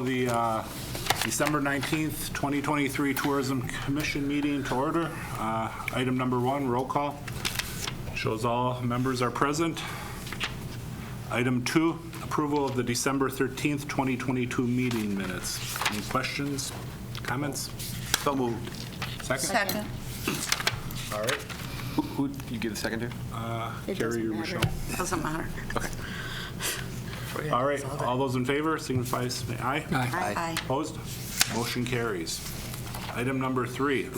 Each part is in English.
call the December 19th, 2023 Tourism Commission meeting to order. Item number 1, roll call. Shows all members are present. Item 2, approval of the December 13th, 2022 meeting minutes. Any questions, comments? So moved. Second? Second. All right. Who you give the second to? It Carrie or doesn't Michelle? matter. Doesn't matter. All right, all those in favor, signify by saying aye. Aye. Opposed? Motion carries. Item number 3,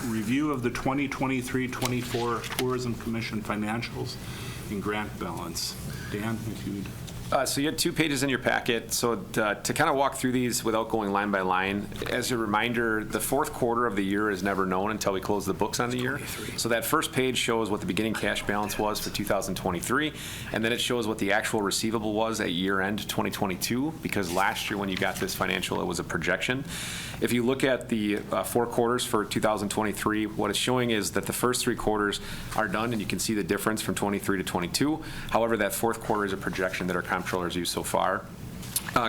review of the 2023-24 Tourism Commission financials and grant balance. Dan, if you'd. So you had 2 pages in your packet. So to kind of walk through these without going line by line, as a reminder, the fourth quarter of the year is never known until we close the books on the year. So that first page shows what the beginning cash balance was for 2023, and then it shows what the actual receivable was at year end 2022, because last year when you got this financial, it was a projection. If you look at the 4 quarters for 2023, what it's showing is that the first 3 quarters are done, and you can see the difference from 23 to 22. However, that fourth quarter is a projection that our comptrollers used so far.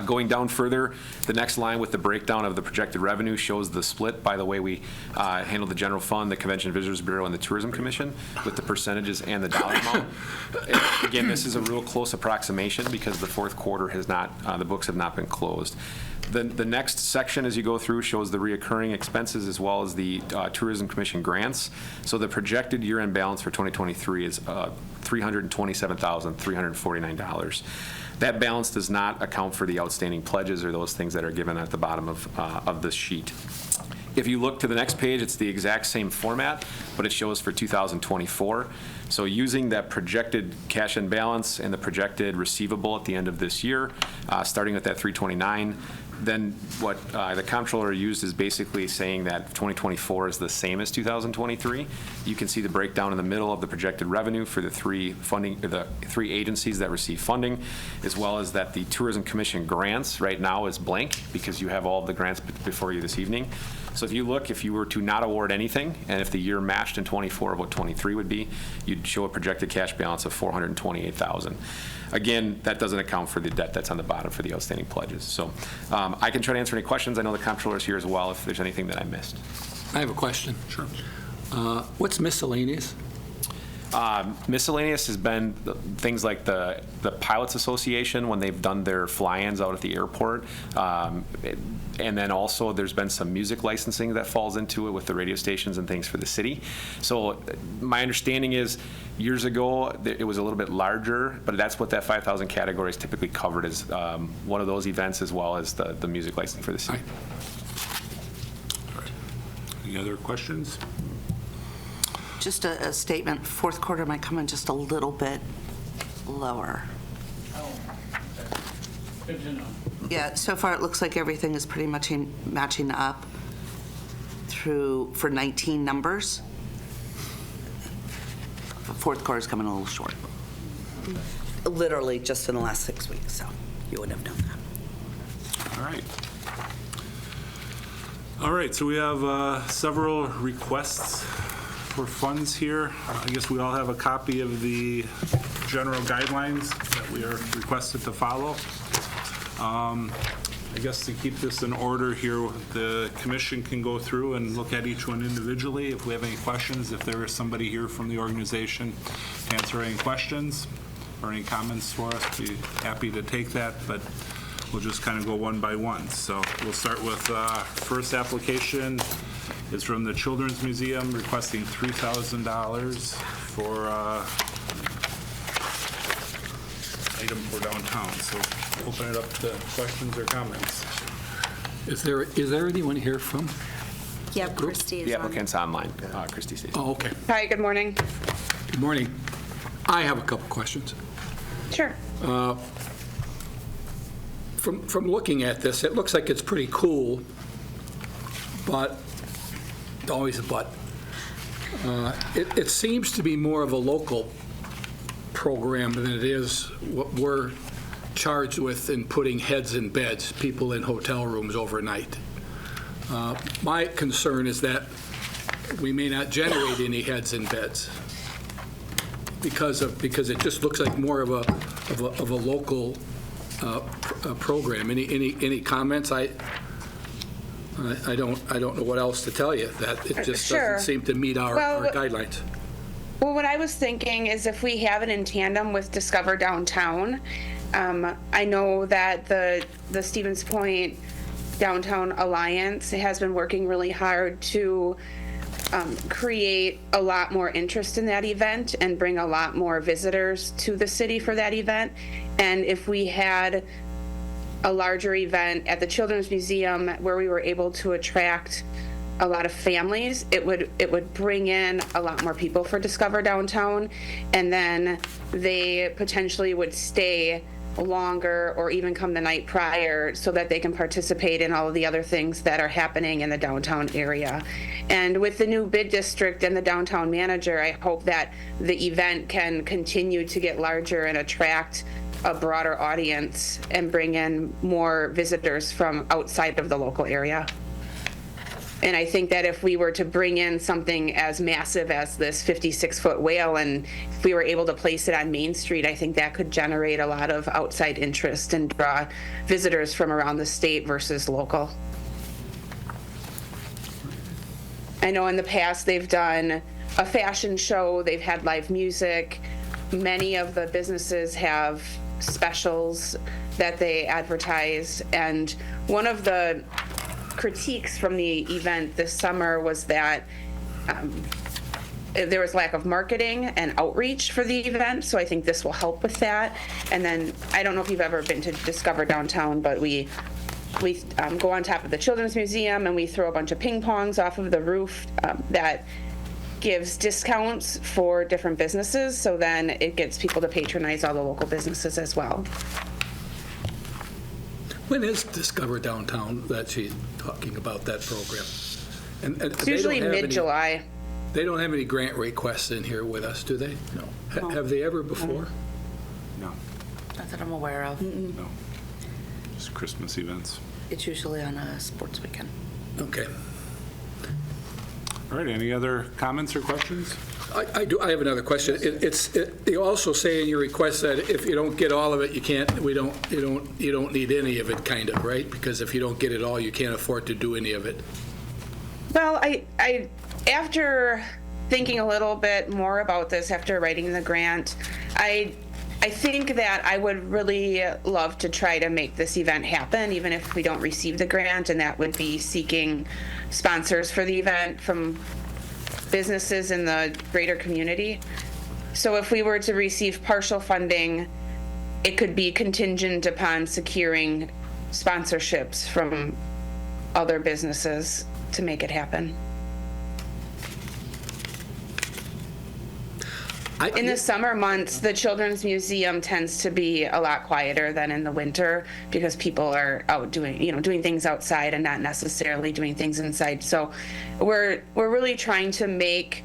Going down further, the next line with the breakdown of the projected revenue shows the split by the way we handle the general fund, the Convention and Visitors Bureau, and the Tourism Commission with the percentages and the dollar amount. Again, this is a real close approximation because the fourth quarter has not, the books have not been closed. The next section as you go through shows the reoccurring expenses as well as the Tourism Commission grants. So the projected year-end balance for 2023 is $327,349. That balance does not account for the outstanding pledges or those things that are given at the bottom of this sheet. If you look to the next page, it's the exact same format, but it shows for 2024. So using that projected cash and balance and the projected receivable at the end of this year, starting with that 329, then what the comptroller used is basically saying that 2024 is the same as 2023. You can see the breakdown in the middle of the projected revenue for the 3 agencies that receive funding, as well as that the Tourism Commission grants right now is blank because you have all of the grants before you this evening. So if you look, if you were to not award anything, and if the year matched in 24 of what 23 would be, you'd show a projected cash balance of $428,000. Again, that doesn't account for the debt that's on the bottom for the outstanding pledges. So I can try to answer any questions. I know the comptroller is here as well if there's anything that I missed. I have a question. Sure. What's miscellaneous? Miscellaneous has been things like the Pilots Association when they've done their fly-ins out at the airport. And then also there's been some music licensing that falls into it with the radio stations and things for the city. So my understanding is years ago it was a little bit larger, but that's what that 5,000 category is typically covered as one of those events as well as the music licensing for the city. All right. Any other questions? Just a statement, fourth quarter might come in just a little bit lower. Good to know. Yeah, so far it looks like everything is pretty much matching up for 19 numbers. The fourth quarter's coming a little short. Literally just in the last 6 weeks, so you wouldn't have known that. All right. All right, so we have several requests for funds here. I guess we all have a copy of the general guidelines that we are requested to follow. I guess to keep this in order here, the commission can go through and look at each one individually. If we have any questions, if there is somebody here from the organization to answer any questions or any comments for us, be happy to take that, but we'll just kind of go one by one. So we'll start with first application is from the Children's Museum requesting $3,000 for item for downtown. So open it up to questions or comments. Is there anyone here from? Yeah, Christy is The on. applicant's online, Christy Stacy. Oh, okay. Hi, good morning. Good morning. I have a couple questions. Sure. From looking at this, it looks like it's pretty cool, but always a but. It seems to be more of a local program than it is what we're charged with in putting heads in beds, people in hotel rooms overnight. My concern is that we may not generate any heads in beds because it just looks like more of a local program. Any comments? I don't know what else to tell you, that it just Sure. doesn't seem to meet our Well, guidelines. Well, what I was thinking is if we have it in tandem with Discover Downtown, I know that the Stevens Point Downtown Alliance has been working really hard to create a lot more interest in that event and bring a lot more visitors to the city for that event. And if we had a larger event at the Children's Museum where we were able to attract a lot of families, it would bring in a lot more people for Discover Downtown, and then they potentially would stay longer or even come the night prior so that they can participate in all of the other things that are happening in the downtown area. And with the new bid district and the downtown manager, I hope that the event can continue to get larger and attract a broader audience and bring in more visitors from outside of the local area. And I think that if we were to bring in something as massive as this 56-foot whale, and if we were able to place it on Main Street, I think that could generate a lot of outside interest and draw visitors from around the state versus local. I know in the past they've done a fashion show, they've had live music. Many of the businesses have specials that they advertise, and one of the critiques from the event this summer was that there was lack of marketing and outreach for the event, so I think this will help with that. And then, I don't know if you've ever been to Discover Downtown, but we go on top of the Children's Museum and we throw a bunch of ping pongs off of the roof that gives discounts for different businesses, so then it gets people to patronize all the local businesses as well. When is Discover Downtown that she's talking about, that program? And It's they usually don't have any- mid-July. They don't have any grant requests in here with us, do they? No. Have they ever before? No, Not that I'm aware of. no. Just Christmas events. It's usually on a sports weekend. Okay. All right, any other comments or questions? I have another question. You also say in your request that if you don't get all of it, you don't need any of it, kind of, right? Because if you don't get it all, you can't afford to do any of it. Well, I after thinking a little bit more about this, after writing the grant, I think that I would really love to try to make this event happen, even if we don't receive the grant, and that would be seeking sponsors for the event from businesses in the greater community. So if we were to receive partial funding, it could be contingent upon securing sponsorships from other businesses to make it happen. In the summer months, the Children's Museum tends to be a lot quieter than in the winter because people are out doing things outside and not necessarily doing things inside. So we're really trying to make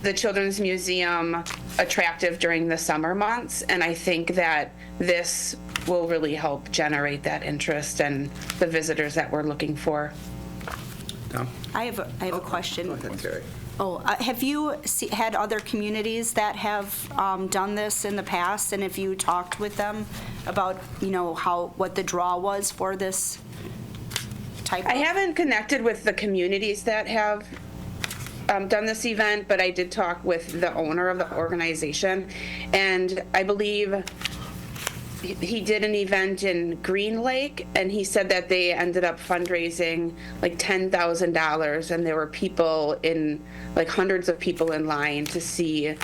the Children's Museum attractive during the summer months, and I think that this will really help generate that interest and the visitors that we're looking for. Tom? I have a question. Go ahead, Terry. Have you had other communities that have done this in the past, and have you talked with them about, what the draw was for this type of? I haven't connected with the communities that have done this event, but I did talk with the owner of the organization, and I believe he did an event in Green Lake, and he said that they ended up fundraising like $10,000, and there were people hundreds of people in line to see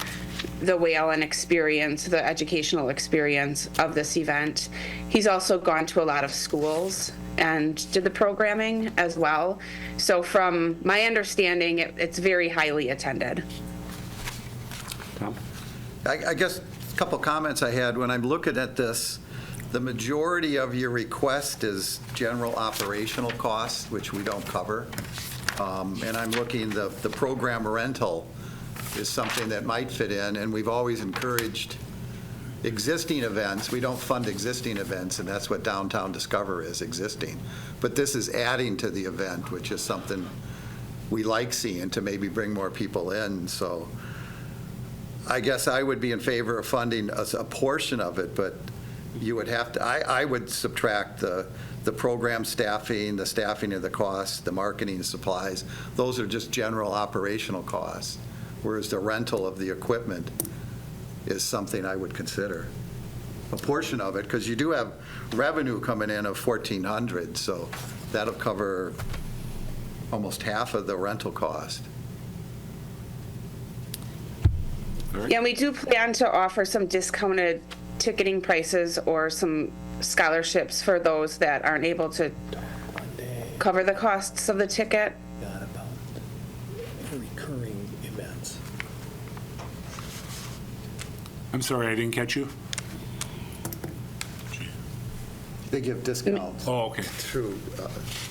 the whale and experience the educational experience of this event. He's also gone to a lot of schools and did the programming as well. So from my understanding, it's very highly attended. Tom? I guess a couple comments I had when I'm looking at this. The majority of your request is general operational costs, which we don't cover. And I'm looking, the program rental is something that might fit in, and we've always encouraged existing events. We don't fund existing events, and that's what Downtown Discover is, existing. But this is adding to the event, which is something we like seeing to maybe bring more people in. So I guess I would be in favor of funding a portion of it, but you would have to, I would subtract the program staffing, the staffing of the costs, the marketing supplies. Those are just general operational costs, whereas the rental of the equipment is something I would consider. A portion of it, because you do have revenue coming in of 1,400, so that'll cover almost half of the rental cost. Yeah, we do plan to offer some discounted ticketing prices or some scholarships for those that aren't able to cover the costs of the ticket. Not about recurring events. I'm sorry, I didn't catch you. They give discounts Oh, okay. through,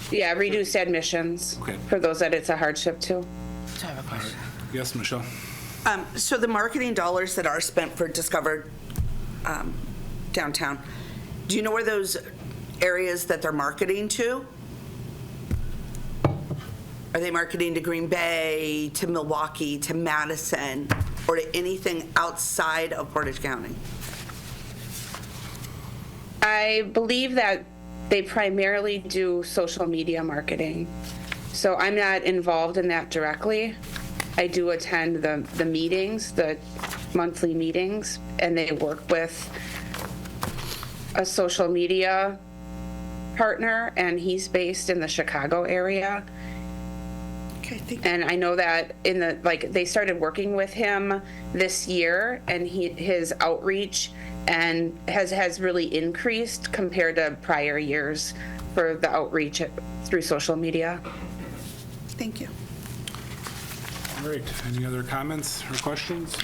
Yeah, reduced admissions Okay. for those that it's a hardship to. I have a question. Yes, Michelle? So the marketing dollars that are spent for Discover Downtown, do you know where those areas that they're marketing to? Are they marketing to Green Bay, to Milwaukee, to Madison, or to anything outside of Portage County? I believe that they primarily do social media marketing. So I'm not involved in that directly. I do attend the meetings, the monthly meetings, and they work with a social media partner, and he's based in the Chicago area. Okay, thank you. And I know that they started working with him this year, and his outreach and has really increased compared to prior years for the outreach through social media. Thank you. All right, any other comments or questions?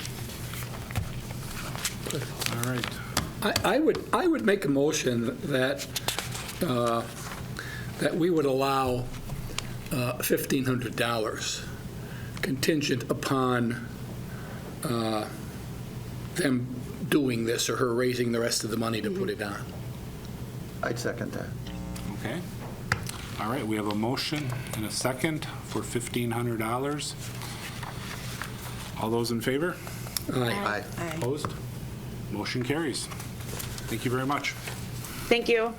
All right, I would make a motion that, that we would allow $1,500 contingent upon them doing this or her raising the rest of the money to put it on. I'd second that. okay. All right, we have a motion and a second for $1,500. All those in favor? Aye. Aye. Opposed? Motion carries. Thank you very much. Thank you.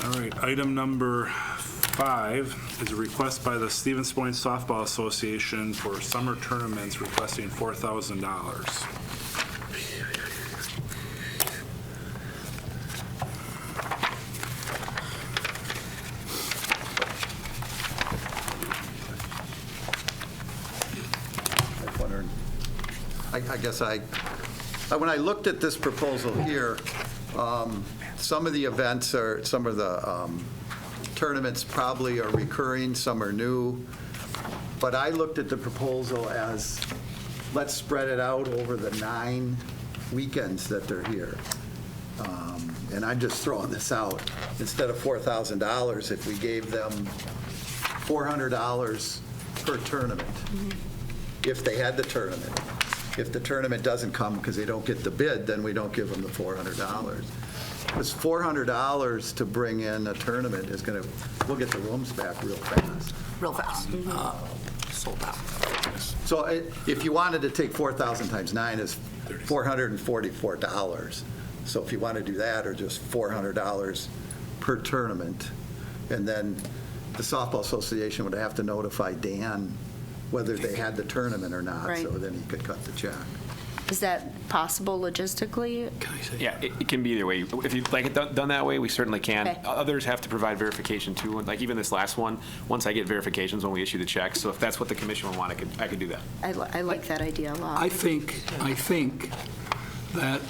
All right, item number 5 is a request by the Stevens Point Softball Association for summer tournaments requesting $4,000. I guess when I looked at this proposal here, some of the events are, some of the tournaments probably are recurring, some are new. But I looked at the proposal as, let's spread it out over the 9 weekends that they're here. And I'm just throwing this out. Instead of $4,000, if we gave them $400 per tournament, if they had the tournament. If the tournament doesn't come because they don't get the bid, then we don't give them the $400. Because $400 to bring in a tournament is going to, we'll get the rooms back real fast. Real fast. Sold out. So if you wanted to take 4,000 times 9 is $444. So if you want to do that, or just $400 per tournament, and then the Softball Association would have to notify Dan whether they had the tournament or not, Right. so then he could cut the check. Is that possible logistically? Yeah, it can be either way. If you'd like it done that way, we certainly can. Okay. Others have to provide verification too. Like even this last one, once I get verifications when we issue the check. So if that's what the commission would want, I could do that. I like that idea a lot. I think that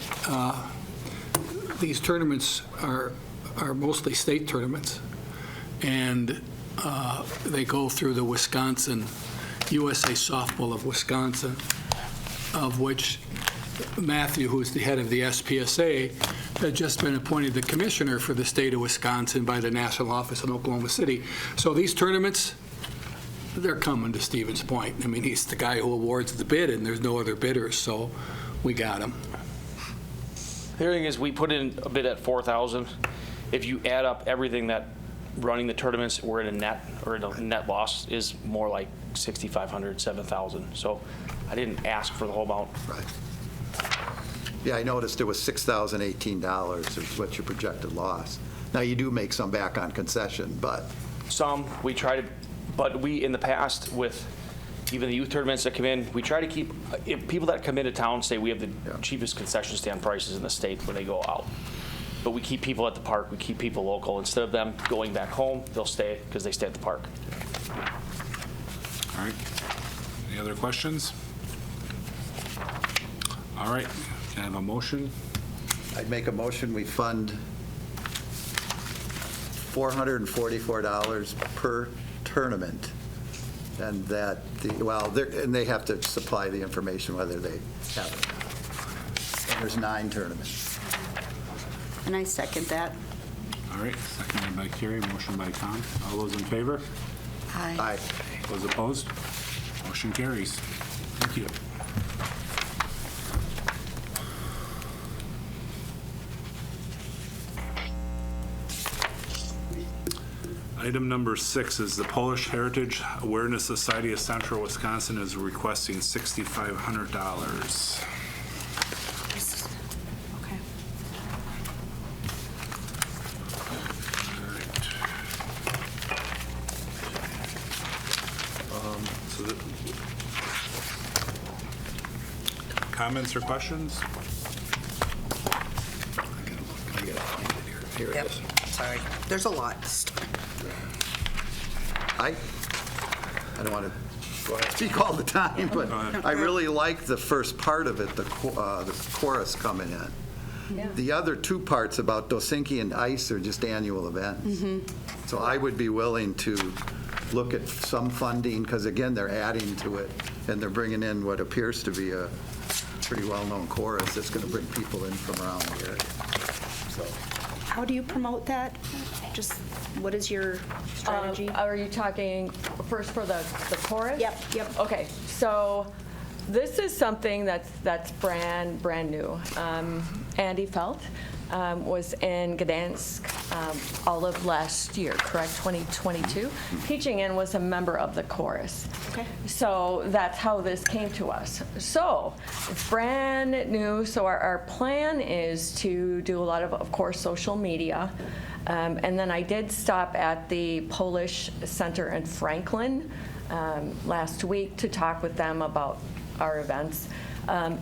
these tournaments are mostly state tournaments, and they go through the Wisconsin, USA Softball of Wisconsin, of which Matthew, who's the head of the SPSA, had just been appointed the commissioner for the state of Wisconsin by the national office in Oklahoma City. So these tournaments, they're coming to Stevens Point. I mean, he's the guy who awards the bid, and there's no other bidders, so we got him. Hearing is we put in a bid at 4,000. If you add up everything that running the tournaments, we're in a net loss is more like 6,500, 7,000. So I didn't ask for the whole amount. Right. Yeah, I noticed it was $6,018 is what your projected loss. Now, you do make some back on concession, but, Some, we try to, but we, in the past, with even the youth tournaments that come in, we try to keep, if people that come into town say we have the Yeah. cheapest concession stand prices in the state when they go out. But we keep people at the park, we keep people local. Instead of them going back home, they'll stay because they stay at the park. All right. Any other questions? All right, can I have a motion? I'd make a motion, we fund $444 per tournament, and that, and they have to supply the information whether they have it. And there's 9 tournaments. And I second that. All right, seconded by Carrie, motion by Con. All those in favor? Aye. Those opposed? Motion carries. Thank you. Item number 6 is the Polish Heritage Awareness Society of Central Wisconsin is requesting $6,500. Okay. So comments or questions? Here it Yep, is. sorry. There's a lot. I don't want to speak all the time, but I really like the first part of it, the chorus coming in. The other 2 parts about Dosinki and Ice are just annual events. So I would be willing to look at some funding, because again, they're adding to it, and they're bringing in what appears to be a pretty well-known chorus that's going to bring people in from around the area. So How do you promote that? Just, what is your strategy? Are you talking first for the chorus? Yep. Okay, so this is something that's brand new. Andy Felt was in Gdansk all of last year, correct, 2022? Teaching and was a member of the chorus. Okay. So that's how this came to us. So it's brand new, so our plan is to do a lot of course, social media. And then I did stop at the Polish Center in Franklin last week to talk with them about our events.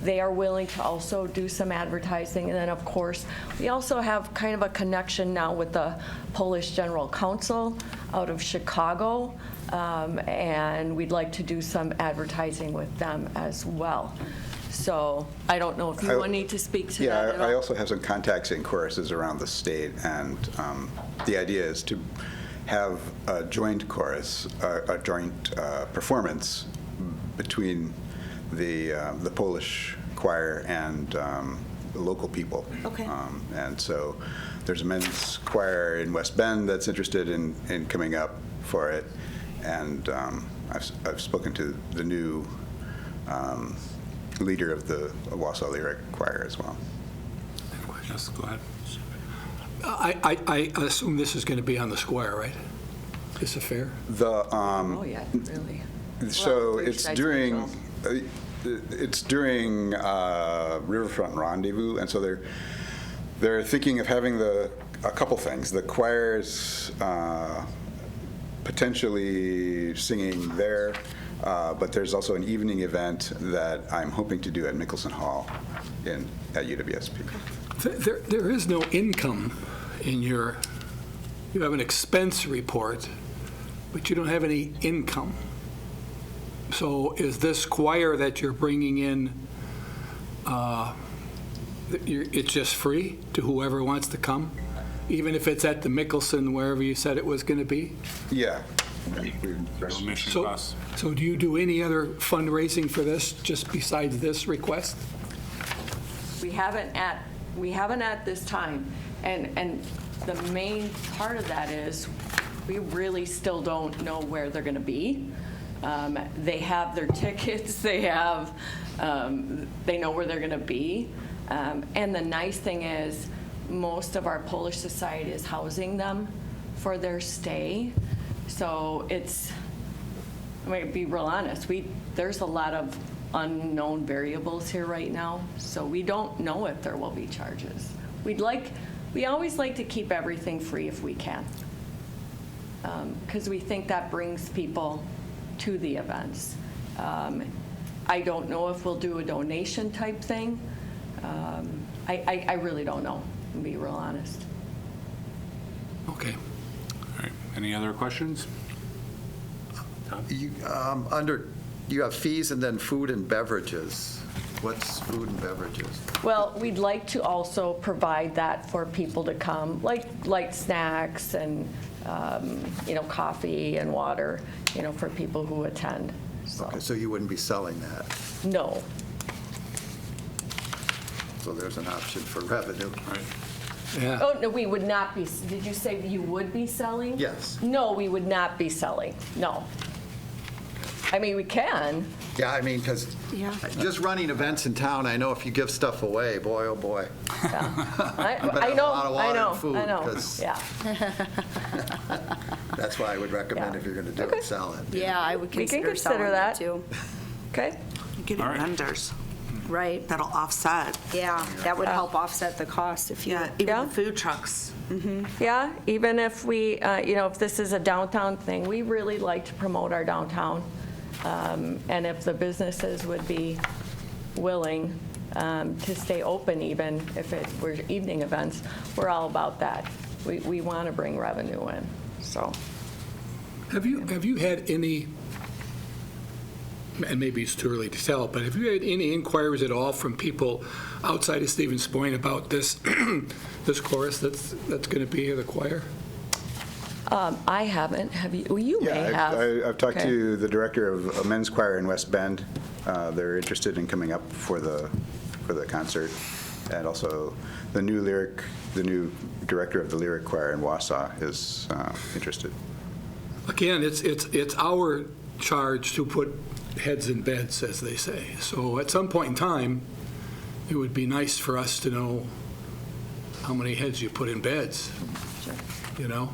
They are willing to also do some advertising. And then, of course, we also have kind of a connection now with the Polish General Council out of Chicago. And we'd like to do some advertising with them as well. So I don't know if you will need to speak to that at all. I also have some contacts in choruses around the state, and the idea is to have a joint chorus, a joint performance between the Polish choir and the local people. Okay. And so there's a men's choir in West Bend that's interested in coming up for it, and I've spoken to the new leader of the Wausau Lyric Choir as well. Yes, go ahead. I assume this is going to be on the square, right? Is it fair? Oh, yeah, really. So Well, it's nice during visuals. Riverfront Rendezvous, and so they're thinking of having a couple things. The choirs potentially singing there, but there's also an evening event that I'm hoping to do at Mickelson Hall at UWSP. There is no income in you have an expense report, but you don't have any income. So is this choir that you're bringing in, it's just free to whoever wants to come? Even if it's at the Mickelson, wherever you said it was going to be? Yeah. No mission So, costs. so do you do any other fundraising for this, just besides this request? We haven't at this time. And the main part of that is we really still don't know where they're going to be. They have their tickets, they know where they're going to be. And the nice thing is most of our Polish society is housing them for their stay. So it's, I'm going to be real honest, there's a lot of unknown variables here right now, so we don't know if there will be charges. We always like to keep everything free if we can, because we think that brings people to the events. I don't know if we'll do a donation type thing. I really don't know, to be real honest. Okay. All right, any other questions? Tom? You have fees and then food and beverages. What's food and beverages? Well, we'd like to also provide that for people to come, like light snacks and, coffee and water, for people who attend. So, Okay, so you wouldn't be selling that. no. So there's an option for revenue. Right. Yeah. Oh, no, we would not be, did you say you would be selling? Yes. No, we would not be selling, no. I mean, we can. Yeah, I mean, because Yeah. just running events in town, I know if you give stuff away, boy, oh boy. Yeah. better I have a know, lot of water I and know, food, I know, 'cause- yeah. That's why I would recommend Yeah. if you're going to do Okay. it, sell it. Yeah, I would We can consider consider selling that. it too. Okay, Getting All right. vendors Right. that'll offset. Yeah, that would help offset the cost if you. Yeah, even Yeah. the food trucks. yeah, even if we, if this is a downtown thing, we really like to promote our downtown. And if the businesses would be willing to stay open even if it were evening events, we're all about that. We want to bring revenue in, so. Have you had any, and maybe it's too early to tell, but have you had any inquiries at all from people outside of Stevens Point about this, this chorus that's going to be here, the choir? I haven't, have you? Well, you may Yeah, have. I've talked Okay. to the director of a men's choir in West Bend. They're interested in coming up for the concert. And also the new director of the lyric choir in Wausau is interested. Again, it's our charge to put heads in beds, as they say. So at some point in time, it would be nice for us to know how many heads you put in beds, you know?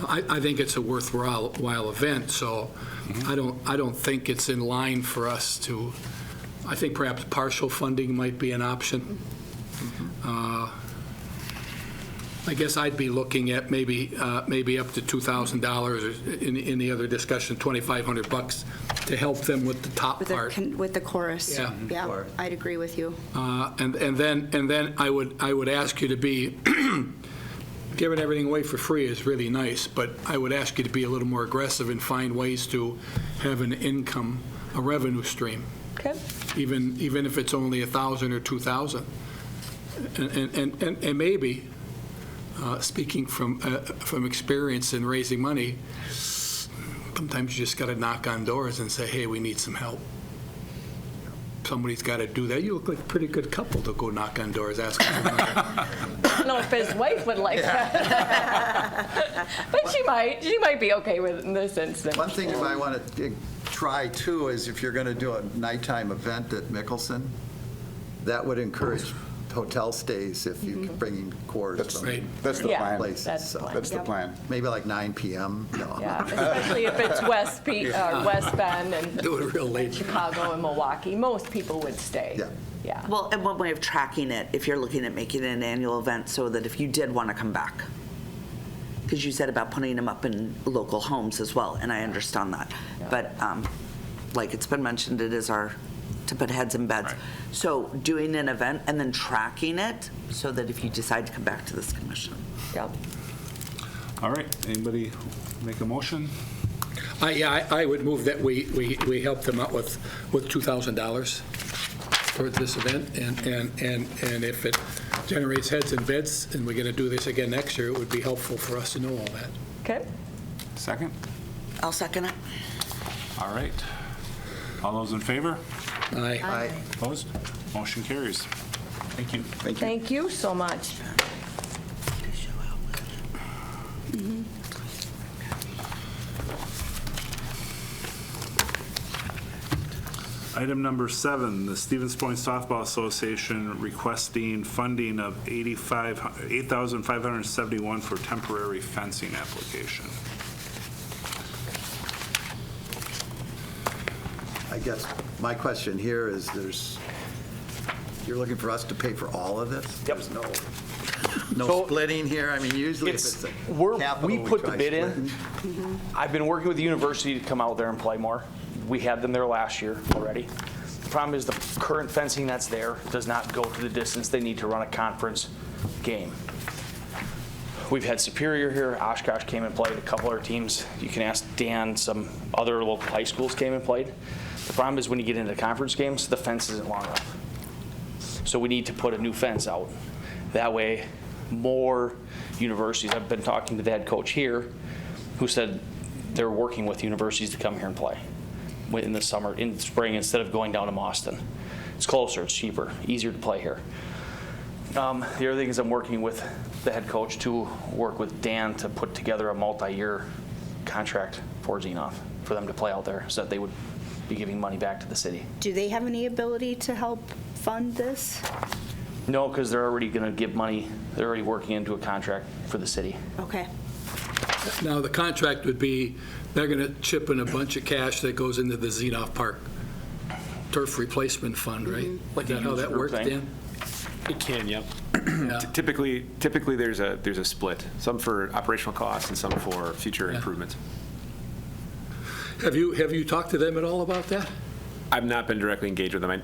I think it's a worthwhile event, so I don't think it's in line for us to, I think perhaps partial funding might be an option. I guess I'd be looking at maybe up to $2,000, or in the other discussion, $2,500 to help them with the top With part. with the chorus. Yeah. Yeah, I'd agree with you. And then I would ask you to be, giving everything away for free is really nice, but I would ask you to be a little more aggressive and find ways to have an income, a revenue stream, Okay, even if it's only 1,000 or 2,000. And maybe, speaking from experience in raising money, sometimes you just got to knock on doors and say, hey, we need some help. Somebody's got to do that. You look like a pretty good couple to go knock on doors asking for money. I don't know if his wife would like that. But she might be okay with it in this instance. One thing you might want to try too is if you're going to do a nighttime event at Mickelson, that would encourage hotel stays if you can bring in quarters That's from Right. that's the Yeah, plan. places. that's the so plan. That's the plan. Maybe like 9 p.m. No. Yeah, especially if it's West Bend and Do it real late. Chicago and Milwaukee, most people would stay. Yeah. Yeah. Well, and one way of tracking it, if you're looking at making it an annual event, so that if you did want to come back, because you said about putting them up in local homes as well, and I understand that. But like it's been mentioned, it is to put heads in beds. Right. So doing an event and then tracking it so that if you decide to come back to this commission. Yeah. All right, anybody make a motion? I would move that we help them out with $2,000 for this event, and if it generates heads and beds, and we're going to do this again next year, it would be helpful for us to know all that. Okay. Second? I'll second it. All right. All those in favor? Aye. Aye. Opposed? Motion carries. Thank you. Thank you. Thank you so much. Item number 7, the Stevens Point Softball Association requesting funding of $8,571 for temporary fencing application. I guess my question here is you're looking for us to pay for all of this? Yep. There's So- no splitting here? I mean, usually if it's capital, We put the try bid in. splitting. I've been working with the university to come out there and play more. We had them there last year already. The problem is the current fencing that's there does not go to the distance they need to run a conference game. We've had Superior here, Oshkosh came and played, a couple other teams. You can ask Dan, some other local high schools came and played. The problem is when you get into conference games, the fence isn't long enough. So we need to put a new fence out. That way, more universities, I've been talking to the head coach here, who said they're working with universities to come here and play in the summer, in the spring, instead of going down to Mauston. It's closer, it's cheaper, easier to play here. The other thing is I'm working with the head coach to work with Dan to put together a multi-year contract for Xenov, for them to play out there, so that they would be giving money back to the city. Do they have any ability to help fund this? No, because they're already going to give money, they're already working into a contract for the city. Okay. Now, the contract would be, they're going to chip in a bunch of cash that goes into the Xenov Park turf replacement fund, right? Like Is that a how youth that group works, thing. Dan? It can, yep. Yeah. Typically there's a split, some for operational costs and some for future Yeah. improvements. Have you talked to them at all about that? I've not been directly engaged with them.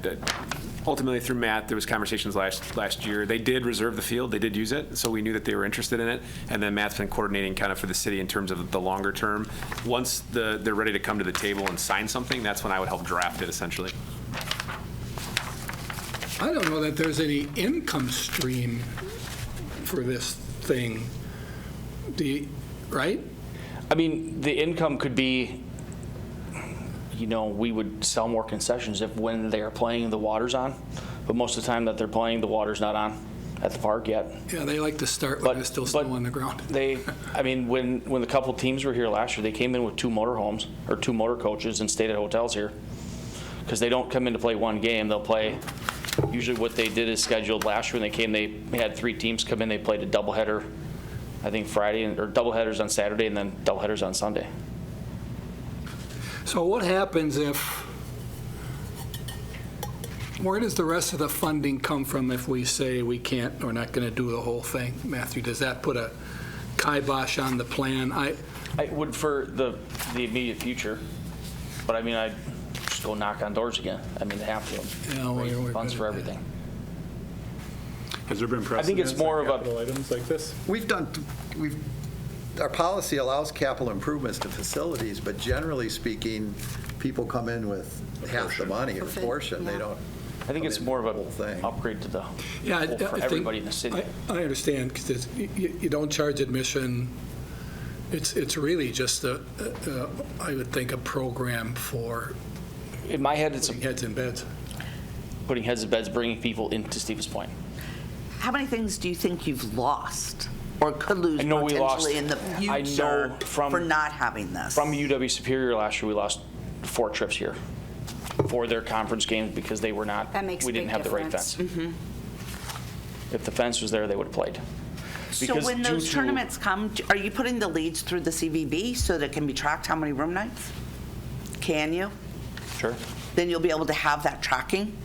Ultimately, through Matt, there was conversations last year. They did reserve the field, they did use it, so we knew that they were interested in it. And then Matt's been coordinating kind of for the city in terms of the longer term. Once they're ready to come to the table and sign something, that's when I would help draft it, essentially. I don't know that there's any income stream for this thing. Right? I mean, the income could be, we would sell more concessions if when they are playing, the water's on. But most of the time that they're playing, the water's not on at the park yet. Yeah, they like to start when there's still snow on the ground. When the couple teams were here last year, they came in with 2 motorhomes or 2 motor coaches and stayed at hotels here. Because they don't come in to play one game, they'll play, usually what they did is scheduled last year when they came, they had 3 teams come in, they played a doubleheader, I think Friday, or doubleheaders on Saturday and then doubleheaders on Sunday. So what happens where does the rest of the funding come from if we say we're not going to do the whole thing? Matthew, does that put a kibosh on the plan? I would for the immediate future, but I mean, I'd just go knock on doors again. I mean, they have to. Yeah, well, Raise we're funds good for at that. everything. Has there been I think it's precedence more on of a- capital items like this? Our policy allows capital improvements to facilities, but generally speaking, people come in with half the money, a portion. They don't. I think it's more of Whole thing. an upgrade to the Yeah, I whole for think- everybody in the city. I understand, because you don't charge admission. It's really just I would think, a program for In my head, it's heads in beds. putting heads in beds, bringing people into Stevens Point. How many things do you think you've lost or could lose I know we lost- potentially in the I know future from- for not having this? From UW Superior last year, we lost 4 trips here for their conference games because they were not, That makes a we didn't big have the right difference. fence. If the fence was there, they would have played. So Because when due those to- tournaments come, are you putting the leads through the CVB so that it can be tracked how many room nights? Can you? Sure. Then you'll be able to have that tracking?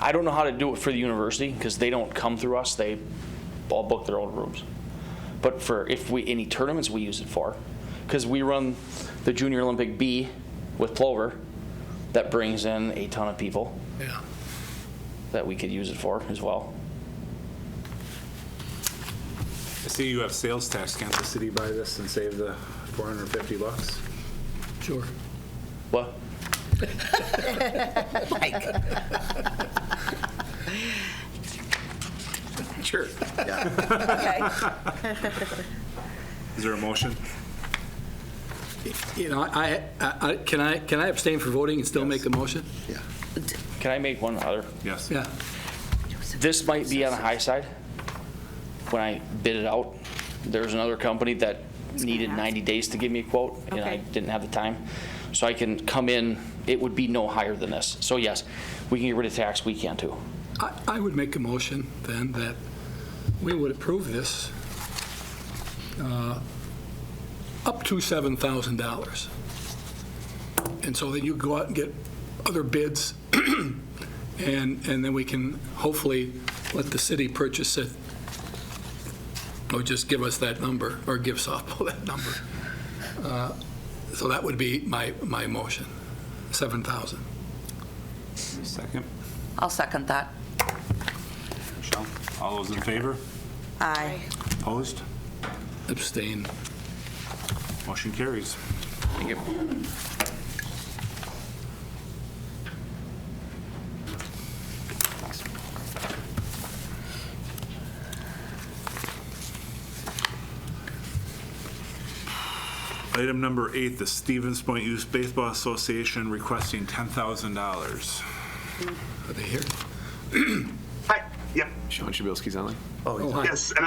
I don't know how to do it for the university because they don't come through us. They all book their own rooms. But for any tournaments we use it for, because we run the Junior Olympic B with Plover, that brings in a ton of people Yeah. that we could use it for as well. I see you have sales tax. Can't the city buy this and save the $450? Sure. What? Mike? Sure. Okay. Is there a motion? Can I abstain from voting and still make the motion? Yeah. Can I make one other? Yes. Yeah. This might be on the high side. When I bid it out, there was another company that needed 90 days to give me a quote, and I Okay. didn't have the time. So I can come in, it would be no higher than this. So yes, we can get rid of tax, we can too. I would make a motion then that we would approve this up to $7,000. And so then you go out and get other bids, and then we can hopefully let the city purchase it, or just give us that number, or give softball that number. So that would be my motion, 7,000. Second. I'll second that. Michelle, all those in favor? Aye. Opposed? Abstain. Motion carries. Thank you. Item number 8, the Stevens Point Youth Baseball Association requesting $10,000. Are they here? Hi, yep, Sean Shabilsky's on. Oh, hi. yes, and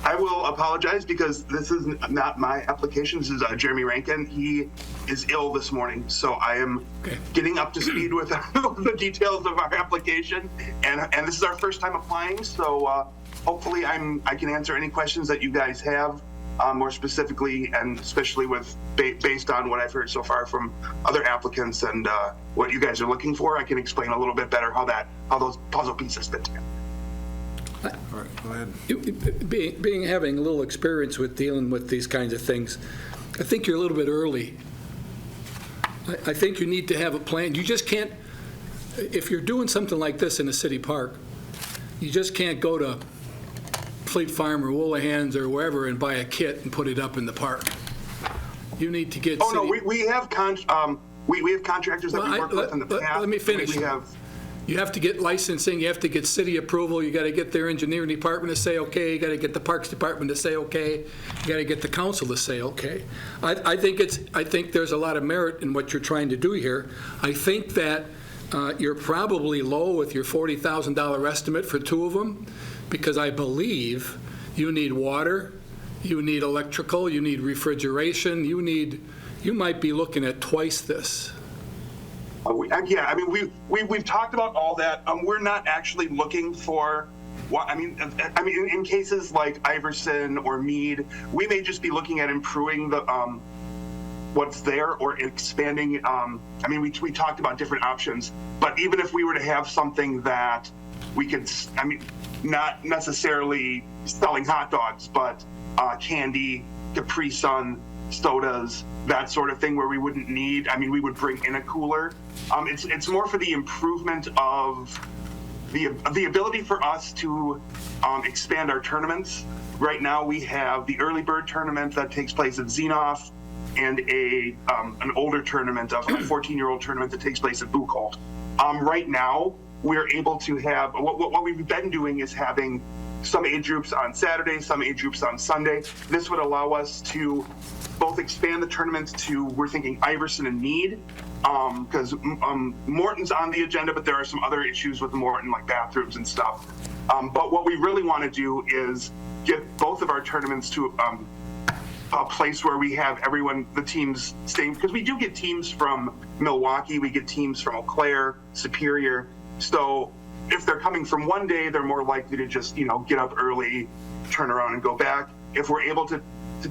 I will apologize because this is not my application. This is Jeremy Rankin. He is ill this morning, so I am Okay. getting up to speed with the details of our application, and this is our first time applying, so hopefully I can answer any questions that you guys have. More specifically, and especially with based on what I've heard so far from other applicants and what you guys are looking for, I can explain a little bit better how those puzzle pieces fit together. All right, go ahead. Having a little experience with dealing with these kinds of things, I think you're a little bit early. I think you need to have a plan. You just can't, if you're doing something like this in a city park, you just can't go to Fleet Farm or Woolahan's or wherever and buy a kit and put it up in the park. You need to get. Oh no, we have contractors that we work with in the past. Let me finish. You have to get licensing, you have to get city approval, you got to get their engineering department to say okay, you got to get the Parks Department to say okay, you got to get the council to say okay. I think there's a lot of merit in what you're trying to do here. I think that you're probably low with your $40,000 estimate for two of them, because I believe you need water, you need electrical, you need refrigeration, you might be looking at twice this. Yeah, I mean, we've talked about all that. We're not actually looking for what, I mean, in cases like Iverson or Mead, we may just be looking at improving the what's there or expanding. I mean, we talked about different options, but even if we were to have something that we could, I mean, not necessarily selling hot dogs, but candy, Capri Sun, sodas, that sort of thing, where we wouldn't need, I mean, we would bring in a cooler. It's more for the improvement of the ability for us to expand our tournaments. Right now we have the early bird tournament that takes place at Xenoff and an older tournament, a 14-year-old tournament that takes place at Buchholz. Right now we're able to have, what we've been doing is having some age groups on Saturday, some age groups on Sunday. This would allow us to both expand the tournaments to, we're thinking Iverson and Mead, because Morton's on the agenda, but there are some other issues with Morton, like bathrooms and stuff. But what we really want to do is get both of our tournaments to a place where we have everyone, the teams staying, because we do get teams from Milwaukee, we get teams from Eau Claire, Superior. So if they're coming from one day, they're more likely to just, get up early, turn around and go back. If we're able to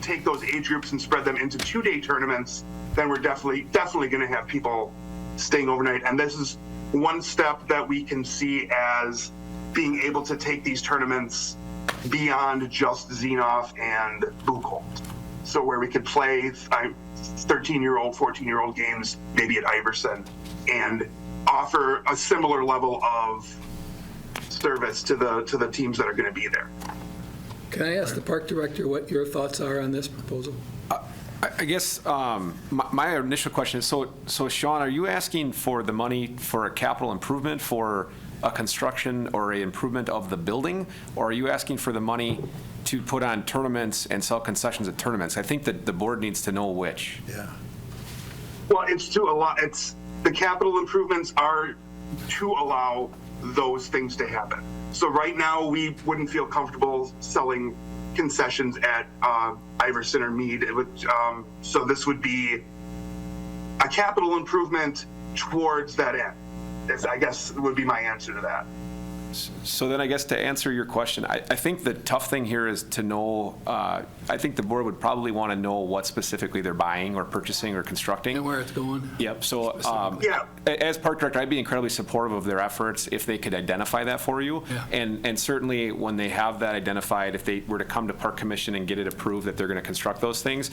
take those age groups and spread them into 2-day tournaments, then we're definitely going to have people staying overnight. And this is one step that we can see as being able to take these tournaments beyond just Xenoff and Buchholz. So where we could play 13-year-old, 14-year-old games, maybe at Iverson, and offer a similar level of service to the teams that are going to be there. Can I ask the park director what your thoughts are on this proposal? I guess my initial question is, so Sean, are you asking for the money for a capital improvement for a construction or a improvement of the building, or are you asking for the money to put on tournaments and sell concessions at tournaments? I think that the board needs to know which. Yeah. Well, it's the capital improvements are to allow those things to happen. So right now we wouldn't feel comfortable selling concessions at Iverson or Mead. So this would be, a capital improvement towards that end. I guess would be my answer to that. So then I guess to answer your question, I think the tough thing here is to know, I think the board would probably want to know what specifically they're buying or purchasing or constructing. And where it's going. Yep, so Yeah. as park director, I'd be incredibly supportive of their efforts if they could identify that for you. Yeah. And certainly when they have that identified, if they were to come to Park Commission and get it approved that they're going to construct those things,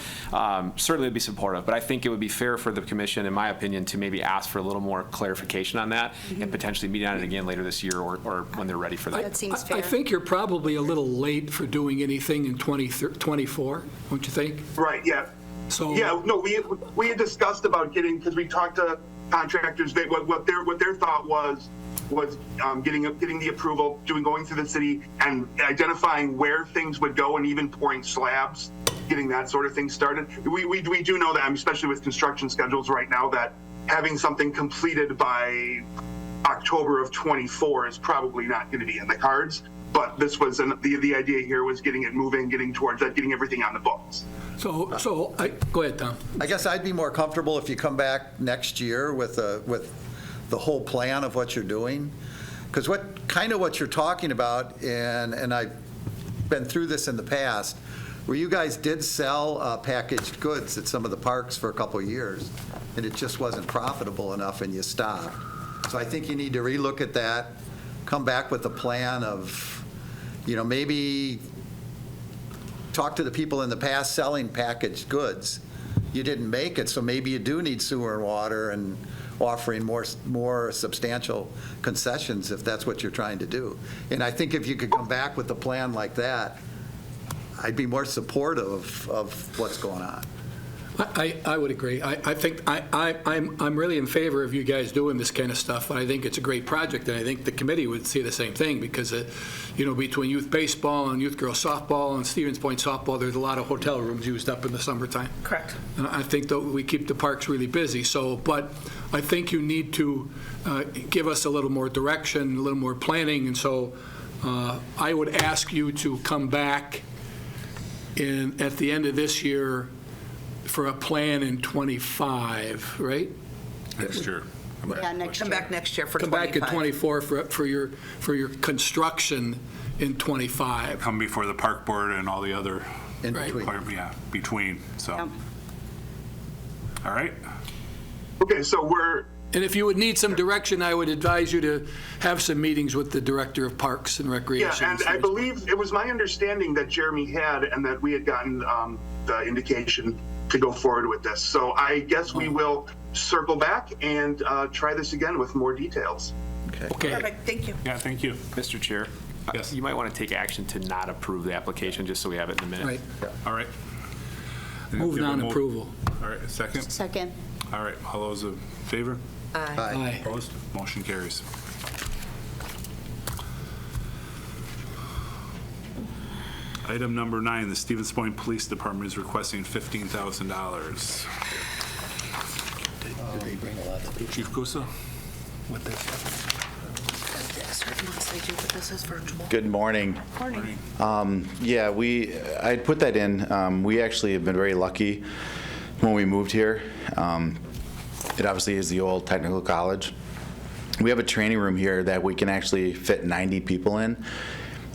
certainly would be supportive. But I think it would be fair for the commission, in my opinion, to maybe ask for a little more clarification on that and potentially meet on it again later this year or when they're ready for that. That seems I fair. think you're probably a little late for doing anything in 2024, don't you think? Right, yeah. So. Yeah, no, we had discussed about getting, because we talked to contractors, what their thought was getting the approval, going through the city and identifying where things would go and even pouring slabs, getting that sort of thing started. We do know that, especially with construction schedules right now, that having something completed by October of 24 is probably not going to be in the cards. But this was the idea here was getting it moving, getting towards that, getting everything on the books. Go ahead, Tom. I guess I'd be more comfortable if you come back next year with the whole plan of what you're doing. Because what you're talking about, and I've been through this in the past, where you guys did sell packaged goods at some of the parks for a couple of years, and it just wasn't profitable enough and you stopped. So I think you need to relook at that, come back with a plan of, maybe talk to the people in the past selling packaged goods. You didn't make it, so maybe you do need sewer and water and offering more substantial concessions if that's what you're trying to do. And I think if you could come back with a plan like that, I'd be more supportive of what's going on. I would agree. I think I'm really in favor of you guys doing this kind of stuff. I think it's a great project, and I think the committee would see the same thing because, between youth baseball and youth girls softball and Stevens Point softball, there's a lot of hotel rooms used up in the summertime. Correct. And I think that we keep the parks really busy. But I think you need to give us a little more direction, a little more planning, and so I would ask you to come back at the end of this year for a plan in 25, right? Next year. Yeah, next year. Come back next year for Come 25. back in 24 for your construction in 25. Come before the park board and all the other. In Right. between. Yeah, between, so. Yep. All right. Okay, so And if you would need some direction, I would advise you to have some meetings with the Director of Parks and Recreation. and I believe it was my understanding that Jeremy had and that we had gotten the indication to go forward with this. So I guess we will circle back and try this again with more details. Okay. Perfect, thank you. Yeah, thank you. Mr. Chair, Yes. you might want to take action to not approve the application, just so we have it in the minute. Right. All right. Moving Give a on mo- approval. All right, a second. Second. All right, all those in favor? Aye. Opposed? Motion carries. Item number 9, the Stevens Point Police Department is requesting $15,000. Chief Kusa? Good morning. Morning. Yeah, I'd put that in. We actually have been very lucky when we moved here. It obviously is the old technical college. We have a training room here that we can actually fit 90 people in.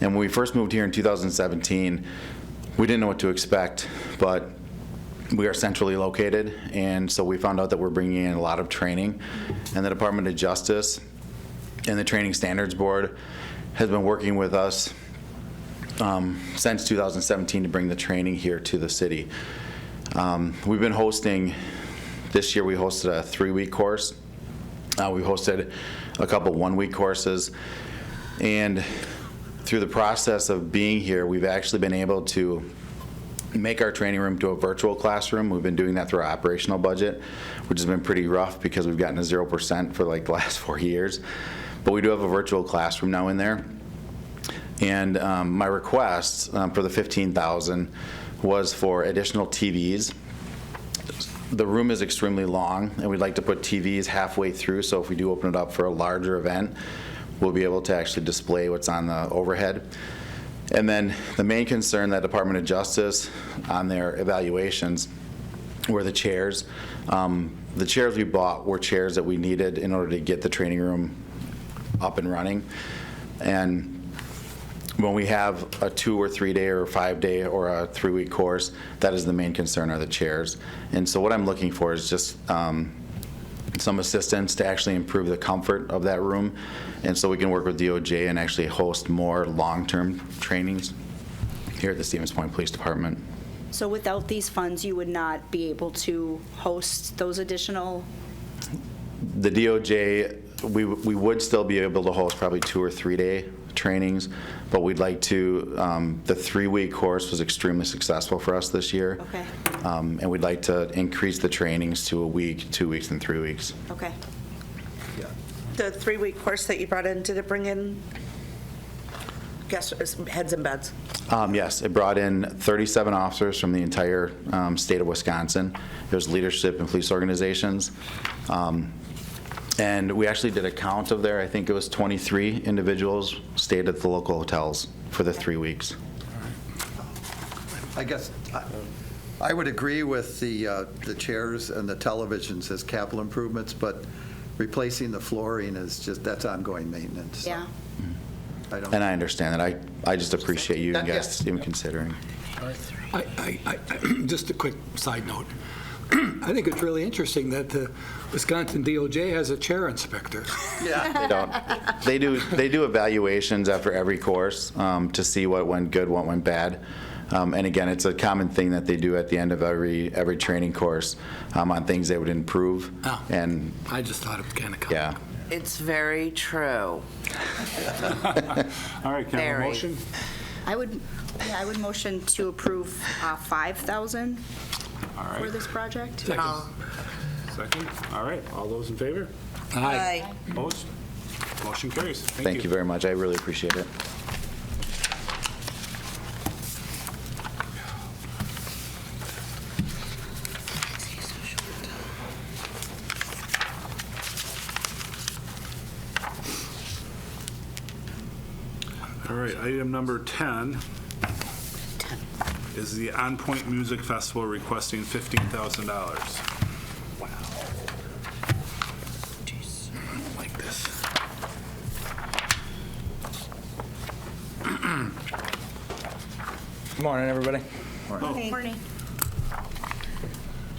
And when we first moved here in 2017, we didn't know what to expect, but we are centrally located, and so we found out that we're bringing in a lot of training. And the Department of Justice and the Training Standards Board has been working with us since 2017 to bring the training here to the city. We've been hosting, this year we hosted a 3-week course. We hosted a couple 1-week courses. And through the process of being here, we've actually been able to make our training room to a virtual classroom. We've been doing that through our operational budget, which has been pretty rough because we've gotten a 0% for like the last 4 years. But we do have a virtual classroom now in there. And my request for the $15,000 was for additional TVs. The room is extremely long, and we'd like to put TVs halfway through, so if we do open it up for a larger event, we'll be able to actually display what's on the overhead. And then the main concern that Department of Justice on their evaluations were the chairs. the chairs we bought were chairs that we needed in order to get the training room up and running. And when we have a 2 or 3 day or 5 day or a 3-week course, that is the main concern, are the chairs. And so what I'm looking for is just some assistance to actually improve the comfort of that room, and so we can work with DOJ and actually host more long-term trainings here at the Stevens Point Police Department. So without these funds, you would not be able to host those additional? The DOJ, we would still be able to host probably 2 or 3 day trainings, but we'd like to, the 3-week course was extremely successful for us this year. Okay. And we'd like to increase the trainings to a week, 2 weeks, and 3 weeks. Okay. The 3-week course that you brought in, did it bring in heads and beds? Yes, it brought in 37 officers from the entire state of Wisconsin. There's leadership and police organizations. And we actually did a count of there. I think it was 23 individuals stayed at the local hotels for the 3 weeks. I guess I would agree with the chairs and the televisions as capital improvements, but replacing the flooring is just, that's ongoing maintenance. Yeah. And I understand that. I just appreciate you guys even considering. Just a quick side note. I think it's really interesting that the Wisconsin DOJ has a chair inspector. Yeah. They do evaluations after every course to see what went good, what went bad. And again, it's a common thing that they do at the end of every training course on things they would improve. Oh. And I just thought it was kind of comical. yeah. It's very true. All right, can I have a Very. motion? I would motion to approve 5,000 All for right, this project. Second. second. All right, all those in favor? Aye. Opposed? Motion carries. Thank you very much. I really appreciate it. All right, item number 10 is the On Point Music Festival requesting $15,000. Wow. Jeez, I don't like this. Good morning, everybody. Morning.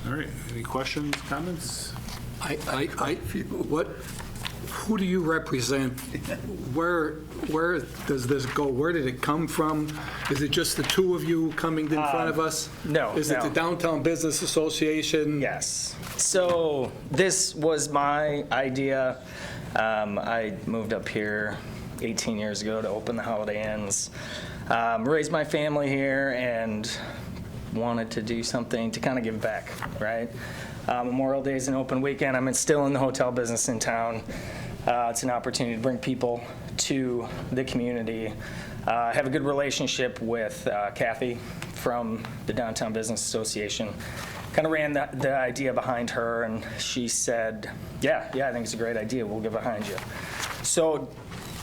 All right, any questions, comments? Who do you represent? Where does this go? Where did it come from? Is it just the two of you coming in front of us? No, Is it no. the Downtown Business Association? Yes. So this was my idea. I moved up here 18 years ago to open the Holiday Inns, raised my family here, and wanted to do something to kind of give back, right? Memorial Day is an open weekend. I'm still in the hotel business in town. It's an opportunity to bring people to the community. I have a good relationship with Kathy from the Downtown Business Association. Kind of ran the idea behind her, and she said, yeah, I think it's a great idea. We'll get behind you. So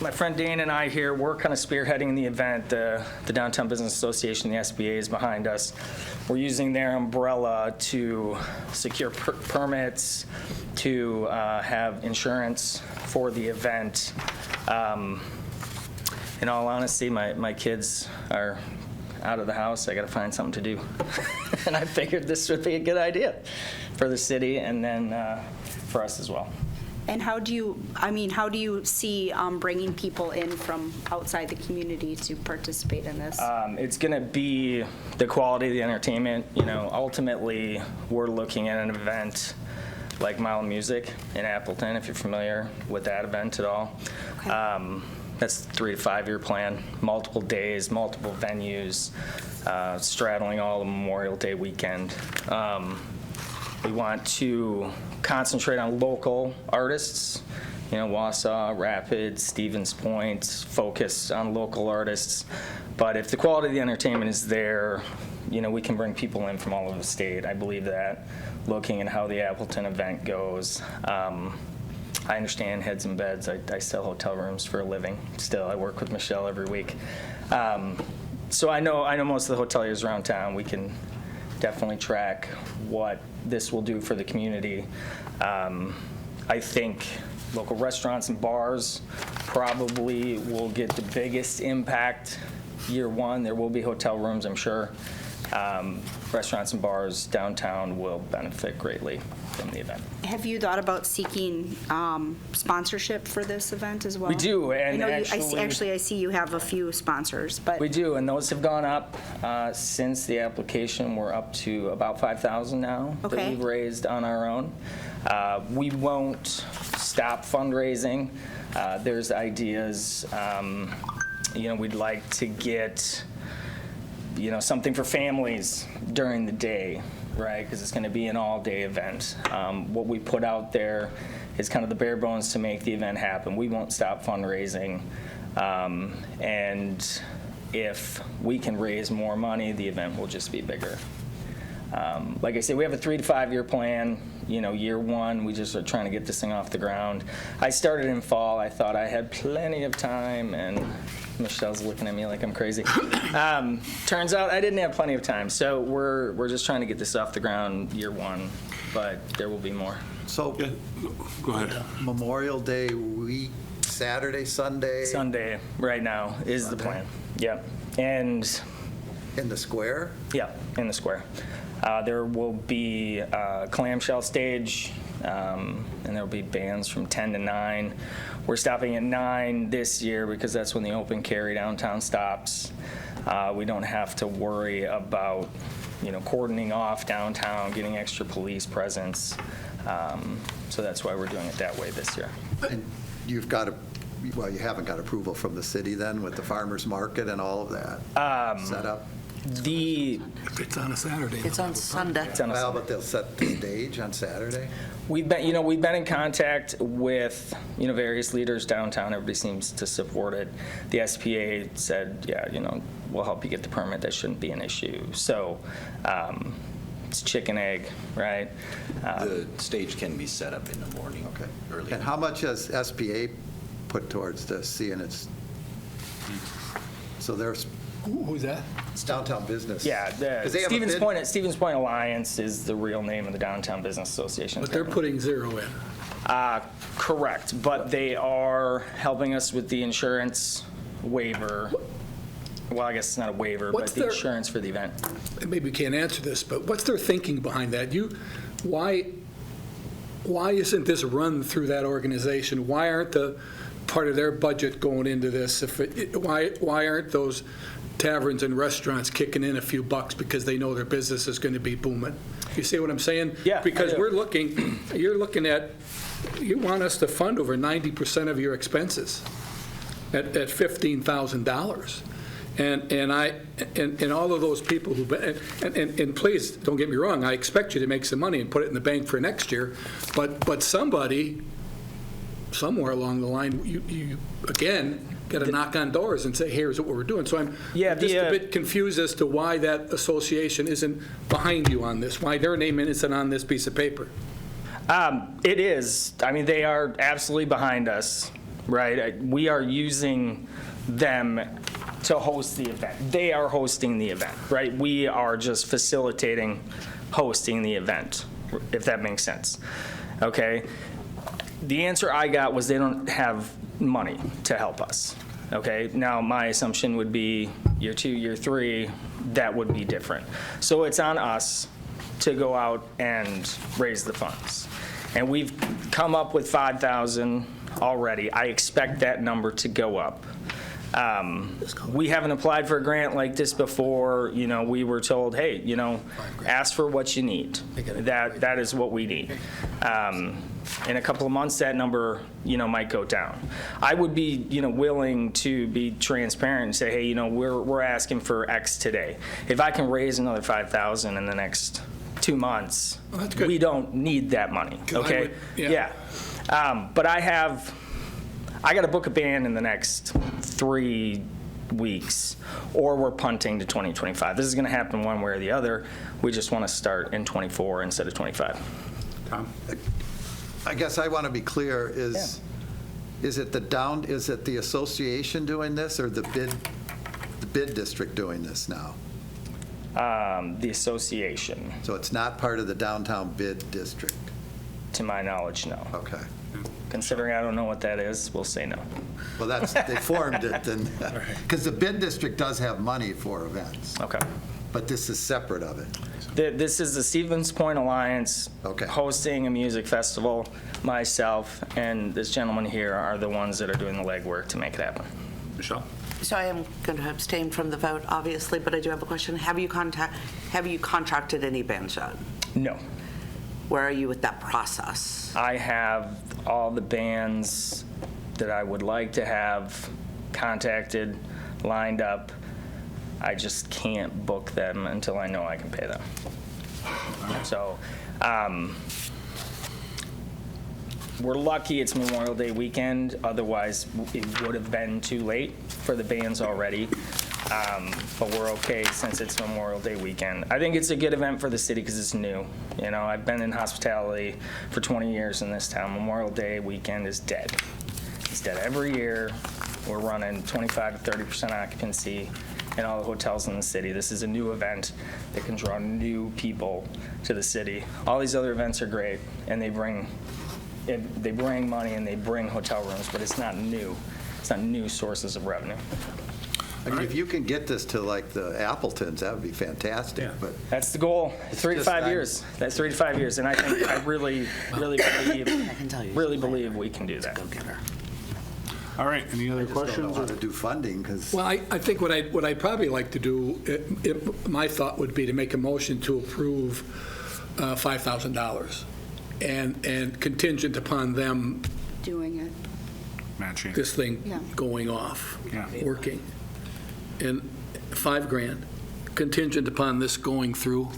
my friend Dane and I here, we're kind of spearheading the event. The Downtown Business Association, the SBA, is behind us. We're using their umbrella to secure permits, to have insurance for the event. In all honesty, my kids are out of the house. I got to find something to do. And I figured this would be a good idea for the city and then for us as well. And how do you see bringing people in from outside the community to participate in this? It's going to be the quality of the entertainment. Ultimately, we're looking at an event like Mile of Music in Appleton, if you're familiar with that event at all. Okay. That's a 3 to 5 year plan, multiple days, multiple venues, straddling all the Memorial Day weekend. We want to concentrate on local artists, Wausau, Rapids, Stevens Point, focus on local artists. But if the quality of the entertainment is there, we can bring people in from all over the state. I believe that, looking at how the Appleton event goes. I understand heads and beds. I sell hotel rooms for a living. Still, I work with Michelle every week. So I know most of the hoteliers around town. We can definitely track what this will do for the community. I think local restaurants and bars probably will get the biggest impact year one. There will be hotel rooms, I'm sure. Restaurants and bars downtown will benefit greatly from the event. Have you thought about seeking sponsorship for this event as well? We do, and I know actually- I see you have a few sponsors, but. We do, and those have gone up since the application. We're up to about 5,000 now that Okay. we've raised on our own. We won't stop fundraising. There's ideas, we'd like to get, something for families during the day, right? Because it's going to be an all-day event. What we put out there is kind of the bare bones to make the event happen. We won't stop fundraising. And if we can raise more money, the event will just be bigger. Like I said, we have a 3 to 5 year plan. Year one, we just are trying to get this thing off the ground. I started in fall. I thought I had plenty of time, and Michelle's looking at me like I'm crazy. Turns out I didn't have plenty of time. So we're just trying to get this off the ground year one, but there will be more. So, Yeah, go ahead. Memorial Day week, Saturday, Sunday? Sunday, right now, is the plan. Yep. And In the square? yeah, in the square. There will be a clamshell stage, and there will be bands from 10 to 9. We're stopping at 9 this year because that's when the open carry downtown stops. We don't have to worry about, cordoning off downtown, getting extra police presence. So that's why we're doing it that way this year. And you've got you haven't got approval from the city then with the farmer's market and all of that set up? If it's on a Saturday. It's on Sunday. It's on a Well, Sunday. but they'll set the stage on Saturday? We've been in contact with, various leaders downtown. Everybody seems to support it. The SPA said, yeah, we'll help you get the permit. That shouldn't be an issue. So it's chicken egg, right? The stage can be set up in the morning. Okay. Early. And how much has SPA put towards this, seeing it's, so there's Who's that? it's downtown business? Yeah, 'Cause they have a bid- Stevens Point Alliance is the real name of the Downtown Business Association. But they're putting zero in. Correct, but they are helping us with the insurance waiver. Well, I guess it's not a waiver, but What's the their- insurance for the event. And maybe you can't answer this, but what's their thinking behind that? Why isn't this run through that organization? Why aren't the part of their budget going into this? Why aren't those taverns and restaurants kicking in a few bucks because they know their business is going to be booming? You see what I'm saying? Yeah, I Because do. you're looking at, you want us to fund over 90% of your expenses at $15,000. And all of those people and please, don't get me wrong, I expect you to make some money and put it in the bank for next year, but somebody, somewhere along the line, you again, got to knock on doors and say, here's what we're doing. So I'm just a bit confused as to why that association isn't behind you on this, why their name isn't on this piece of paper. It is. I mean, they are absolutely behind us, right? We are using them to host the event. They are hosting the event, right? We are just facilitating hosting the event, if that makes sense. Okay? The answer I got was they don't have money to help us. Okay? Now, my assumption would be year 2, year 3, that would be different. So it's on us to go out and raise the funds. And we've come up with 5,000 already. I expect that number to go up. We haven't applied for a grant like this before. We were told, hey, ask for what you need. That is what we need. In a couple of months, that number, might go down. I would be, willing to be transparent and say, hey, we're asking for X today. If I can raise another 5,000 in the next 2 months, that's good. we don't need that money. Okay? Yeah. But I got to book a band in the next 3 weeks, or we're punting to 2025. This is going to happen one way or the other. We just want to start in 24 instead of 25. Tom? I guess I want to be clear, is it the association doing this or the bid district doing this now? The association. So it's not part of the downtown bid district? To my knowledge, no. Okay. Considering I don't know what that is, we'll say no. Well, they formed it, and, because the bid district does have money for events, Okay. but this is separate of it. This is the Stevens Point Alliance Okay. hosting a music festival. Myself and this gentleman here are the ones that are doing the legwork to make it happen. Michelle? So I am going to abstain from the vote, obviously, but I do have a question. Have you contracted any bands yet? No. Where are you with that process? I have all the bands that I would like to have contacted, lined up. I just can't book them until I know I can pay them. So, we're lucky it's Memorial Day weekend. Otherwise, it would have been too late for the bands already. But we're okay since it's Memorial Day weekend. I think it's a good event for the city because it's new. You know, I've been in hospitality for 20 years in this town. Memorial Day weekend is dead. It's dead every year. We're running 25 to 30% occupancy in all the hotels in the city. This is a new event that can draw new people to the city. All these other events are great, and they bring money and they bring hotel rooms, but it's not new. It's not new sources of revenue. I mean, if you can get this to like the Appletons, that would be fantastic, but. That's the goal. 3 to 5 years. That's 3 to 5 years, and I think I really believe we can do that. All right, any other I just don't know questions? how to do funding, because. Well, I think what I'd probably like to do, my thought would be to make a motion to approve $5,000 and contingent upon them, Doing it. Matching. this thing Yeah. going off, Yeah. working. And $5,000 contingent upon this going through.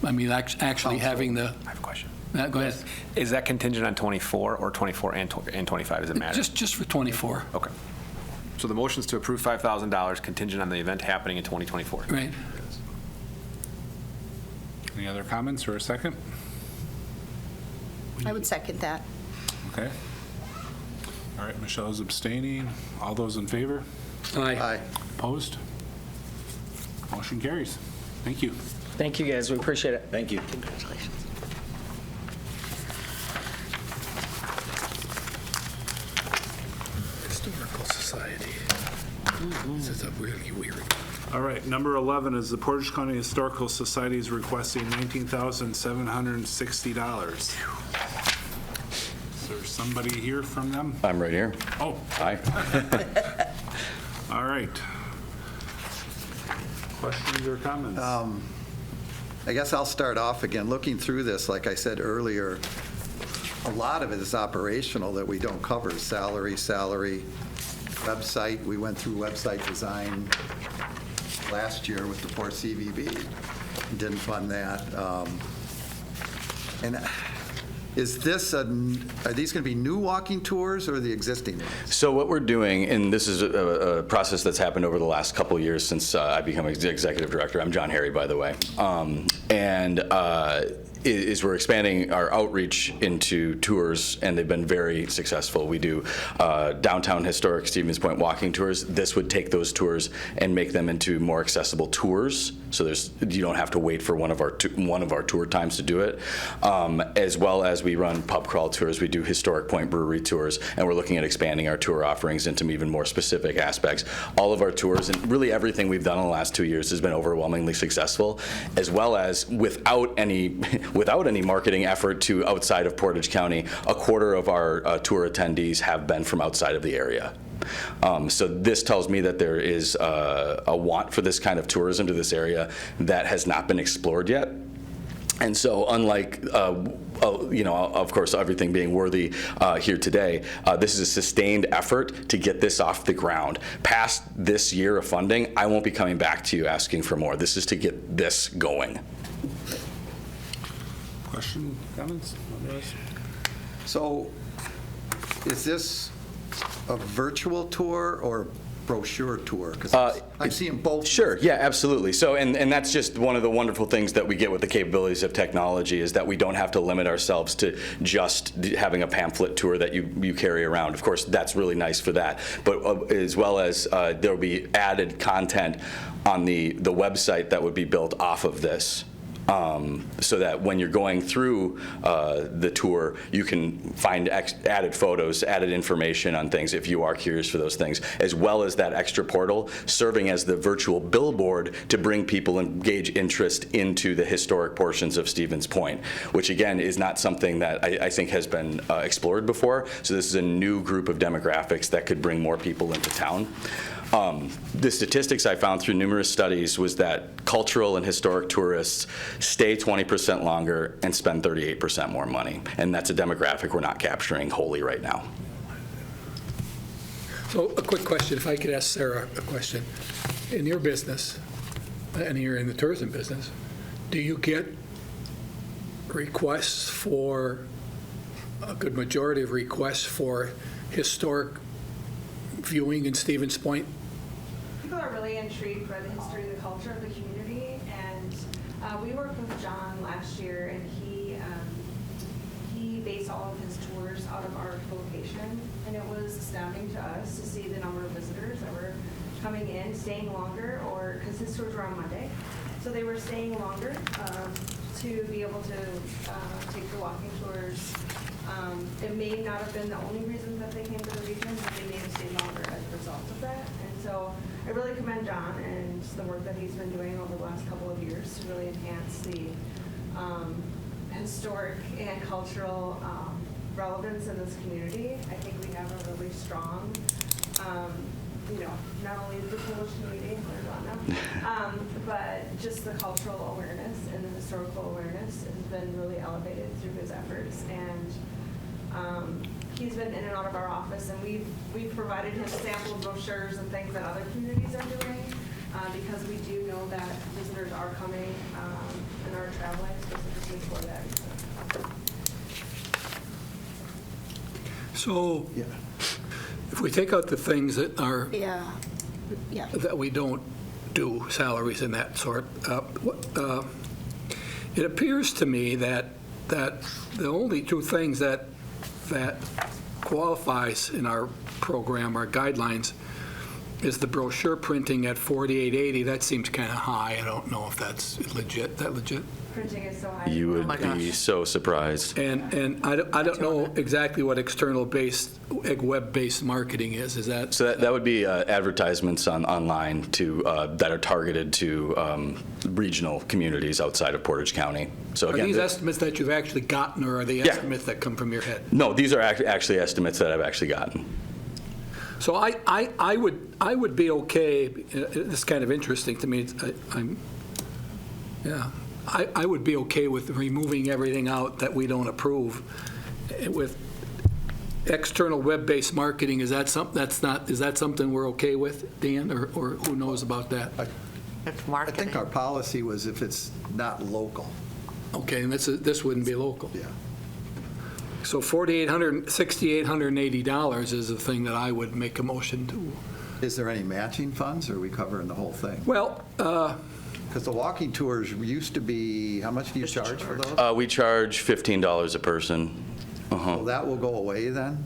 I mean, actually having the, I have a question. go ahead. Is that contingent on 24 or 24 and 25? Does it matter? Just for 24, Okay. So the motion's to approve $5,000 contingent on the event happening in 2024. right? Any other comments or a second? I would second that. Okay. All right, Michelle's abstaining. All those in favor? Aye. Opposed? Motion carries. Thank you. Thank you, guys. We appreciate it. Thank you. Congratulations. Historical Society. This is a really weird. All right, number 11 is the Portage County Historical Society is requesting $19,760. Is there somebody here from them? I'm right here. Oh, Hi. all right. Questions or comments? I guess I'll start off again. Looking through this, like I said earlier, a lot of it is operational that we don't cover. Salary, website. We went through website design last year with the Port CVB. Didn't fund that. And is this, are these going to be new walking tours or the existing ones? So what we're doing, and this is a process that's happened over the last couple of years since I became executive director. I'm John Harry, by the way. Is we're expanding our outreach into tours, and they've been very successful. We do downtown historic Stevens Point walking tours. This would take those tours and make them into more accessible tours. So you don't have to wait for one of our tour times to do it. As well as we run pub crawl tours, we do historic Point Brewery tours, and we're looking at expanding our tour offerings into even more specific aspects. All of our tours, and really everything we've done in the last 2 years, has been overwhelmingly successful, as well as without any marketing effort to outside of Portage County. A quarter of our tour attendees have been from outside of the area. So this tells me that there is a want for this kind of tourism to this area that has not been explored yet. And so unlike, of course, everything being worthy here today, this is a sustained effort to get this off the ground. Past this year of funding, I won't be coming back to you asking for more. This is to get this going. Question, comments? So is this a virtual tour or brochure tour? Because I'm seeing both. Sure, yeah, absolutely. So, and that's just one of the wonderful things that we get with the capabilities of technology, is that we don't have to limit ourselves to just having a pamphlet tour that you carry around. Of course, that's really nice for that. But as well as there will be added content on the website that would be built off of this. so that when you're going through the tour, you can find added photos, added information on things if you are curious for those things, as well as that extra portal serving as the virtual billboard to bring people and gauge interest into the historic portions of Stevens Point, which again is not something that I think has been explored before. So this is a new group of demographics that could bring more people into town. The statistics I found through numerous studies was that cultural and historic tourists stay 20% longer and spend 38% more money. And that's a demographic we're not capturing wholly right now. So a quick question, if I could ask Sarah a question. In your business, and you're in the tourism business, do you get requests for, a good majority of requests for historic viewing in Stevens Point? People are really intrigued by the history and the culture of the community, and we worked with John last year, and he based all of his tours out of our location, and it was astounding to us to see the number of visitors that were coming in, staying longer, or because his tours were on Monday, so they were staying longer to be able to take the walking tours. It may not have been the only reason that they came to the region, but they may have stayed longer as a result of that. And so I really commend John and the work that he's been doing over the last couple of years to really enhance the historic and cultural relevance in this community. I think we have a really strong, not only the Polish community, but just the cultural awareness and the historical awareness has been really elevated through his efforts. And he's been in and out of our office, and we've provided him sample brochures and things that other communities are doing, because we do know that visitors are coming and are traveling specifically for that. So if we take out the things that are, Yeah. that we don't do, salaries and that sort, it appears to me that the only two things that qualifies in our program, our guidelines, is the brochure printing at $48.80. That seems kind of high. I don't know if that's legit. That legit? Printing is so high. You would be so surprised. And I don't know exactly what external-based, web-based marketing is. Is that? So that would be advertisements online that are targeted to regional communities outside of Portage County. So Are again, these estimates that you've actually gotten, or are they estimates that come from your head? No, these are actually estimates that I've actually gotten. So I would be okay. This is kind of interesting to me. I would be okay with removing everything out that we don't approve. With external web-based marketing, is that something we're okay with, Dan, or who knows about that? It's I marketing. think our policy was if it's not local. Okay, and this wouldn't be local. Yeah. So $6,880 is the thing that I would make a motion to. Is there any matching funds, or are we covering the whole thing? Well, Because the walking tours used to be, how much do you charge for those? We charge $15 a person. Well, that will go away then?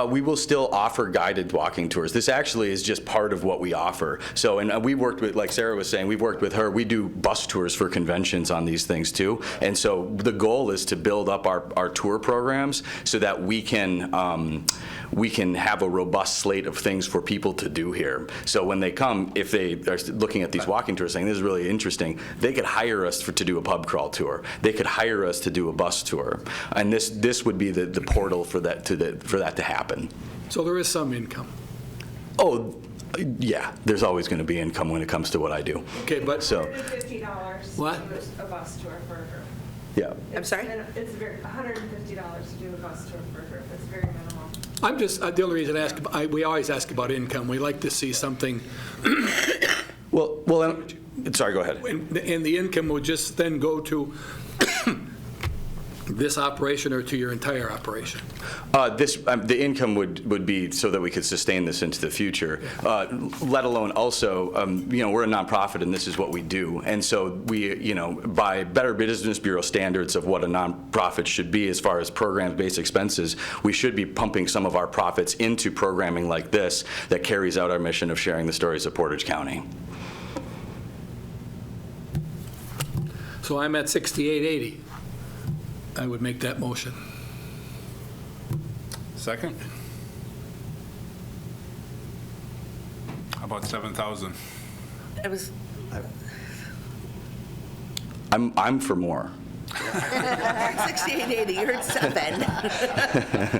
We will still offer guided walking tours. This actually is just part of what we offer. So, and we worked with, like Sarah was saying, we've worked with her. We do bus tours for conventions on these things too. And so the goal is to build up our tour programs so that we can have a robust slate of things for people to do here. So when they come, if they are looking at these walking tours saying, this is really interesting, they could hire us to do a pub crawl tour. They could hire us to do a bus tour. And this would be the portal for that to happen. so there is some income. Oh, yeah, there's always going to be income when it comes to what I do. Okay, but So, $150 What? to do a bus tour for a group. yeah. I'm sorry? It's $150 to do a bus tour for a group. It's very minimal. I'm just, the only reason I ask, we always ask about income. We like to see something, Well, sorry, go ahead. and the income would just then go to this operation or to your entire operation. The income would be so that we could sustain this into the future, let alone also, we're a nonprofit and this is what we do. And so we, by Better Business Bureau standards of what a nonprofit should be as far as program-based expenses, we should be pumping some of our profits into programming like this that carries out our mission of sharing the stories of Portage County. So I'm at 6880. I would make that motion. Second? How about 7,000? It was, I'm for more. 6880, you're at 7.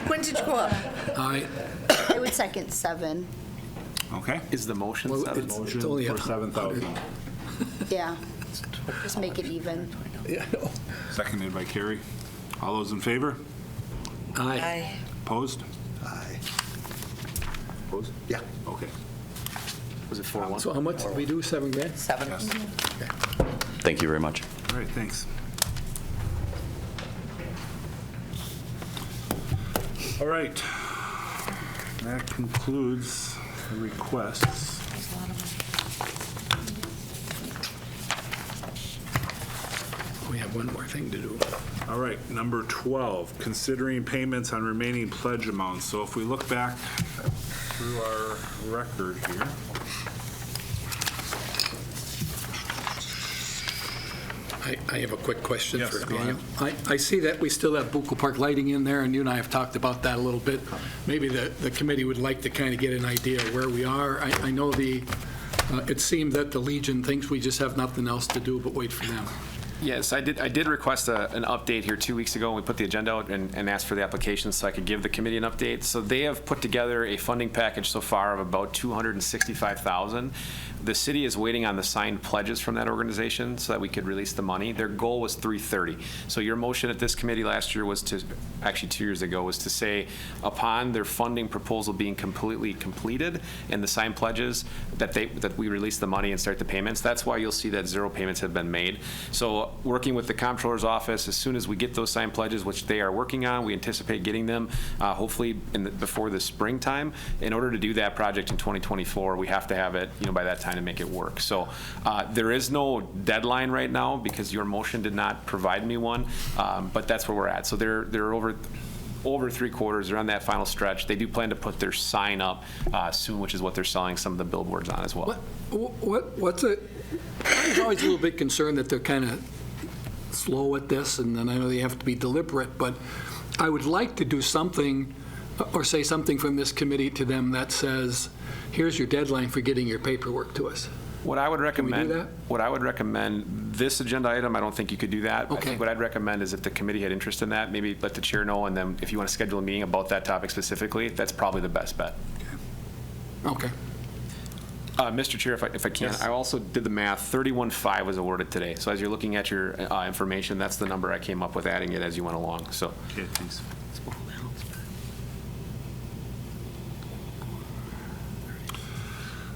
When did you go up? I, I would second 7. Okay. Is the motion Well, seven? it's- Motion only for 100. 7,000. Yeah. Just make it even. yeah, no. Seconded by Carrie. All those in favor? Aye. Opposed? Aye. Opposed? Yeah. Okay. Was it 4-1? So how much did we do, 7 grand? 7. Yes. Thank you very much. All right, thanks. All right. That concludes the requests. We have one more thing to do. All right, number 12, considering payments on remaining pledge amounts. So if we look back through our record here. I have a quick question Yes, for go Daniel. I see that we still have Buckel Park lighting in there, and you and I have talked about that a little bit. Maybe the committee would like to kind of get an idea of where we are. I know it seemed that the Legion thinks we just have nothing else to do but wait for them. Yes, I did request an update here 2 weeks ago when we put the agenda out and asked for the applications so I could give the committee an update. So they have put together a funding package so far of about $265,000. The city is waiting on the signed pledges from that organization so that we could release the money. Their goal was $330,000. So your motion at this committee last year was to, actually 2 years ago, was to say upon their funding proposal being completely completed and the signed pledges that we release the money and start the payments. That's why you'll see that 0 payments have been made. So working with the comptroller's office, as soon as we get those signed pledges, which they are working on, we anticipate getting them hopefully before the springtime. In order to do that project in 2024, we have to have it, by that time to make it work. So there is no deadline right now because your motion did not provide me one, but that's where we're at. So they're over 3/4. They're on that final stretch. They do plan to put their sign up soon, which is what they're selling some of the billboards on as well. What's it? I was always a little bit concerned that they're kind of slow at this, and then I know they have to be deliberate, but I would like to do something or say something from this committee to them that says, here's your deadline for getting your paperwork to us. What I would recommend, that? this agenda item, I don't think you could do that. I Okay. think what I'd recommend is if the committee had interest in that, maybe let the chair know, and then if you want to schedule a meeting about that topic specifically, that's probably the best bet. Okay. Mr. Chair, if I can, Yes. I also did the math. 31.5 was awarded today. So as you're looking at your information, that's the number I came up with, adding it as you went along. So. Okay, thanks.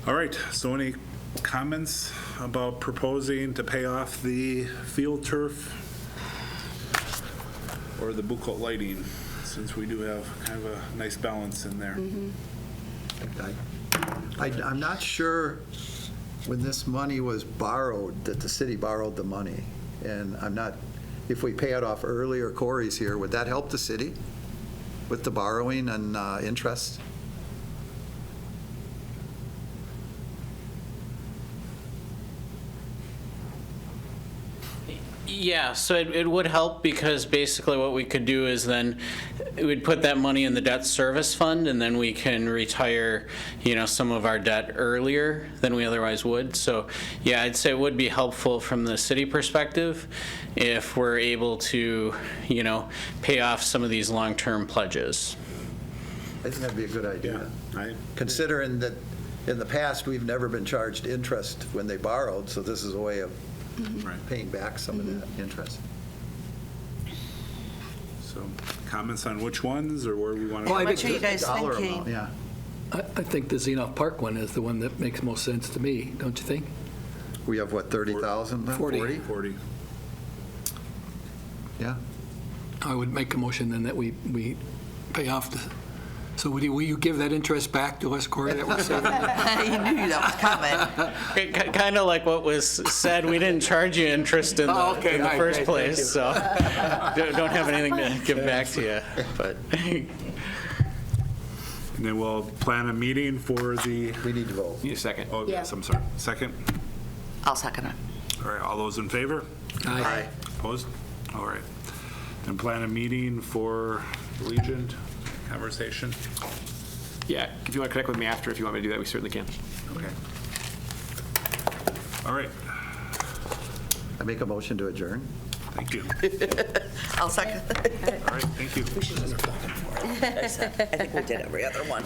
All right, so any comments about proposing to pay off the field turf or the Buckel lighting, since we do have kind of a nice balance in there? I'm not sure when this money was borrowed, that the city borrowed the money. And I'm not, if we pay it off early, or Corey's here, would that help the city with the borrowing and interest? Yeah, so it would help because basically what we could do is then we'd put that money in the debt service fund and then we can retire, some of our debt earlier than we otherwise would. So yeah, I'd say it would be helpful from the city perspective if we're able to, pay off some of these long-term pledges. I think that'd be a good idea. Right. Considering that in the past, we've never been charged interest when they borrowed, so this is a way of paying back some of that interest. So comments on which ones or where we want to? How much are you guys Dollar thinking? amount, yeah. I think the Xenoff Park one is the one that makes most sense to me, don't you think? We have, what, 30,000 left? 40. 40. Yeah. I would make a motion then that we pay off the, so will you give that interest back to us, Corey, that we're saving? You knew that was coming. Kind of like what was said, we didn't charge you interest in the, Oh, okay, in the all right, first great, place, so don't have anything to give back to you, but. And then we'll plan a meeting for the, We need to vote. Need a second. oh, yes, I'm sorry. Second? I'll second it. All right, all those in favor? Aye. Opposed? All right. And plan a meeting for Legion conversation? Yeah, if you want to connect with me after, if you want me to do that, we certainly can. Okay. All right. I make a motion to adjourn? Thank you. I'll second. All right, thank you. I think we did every other one.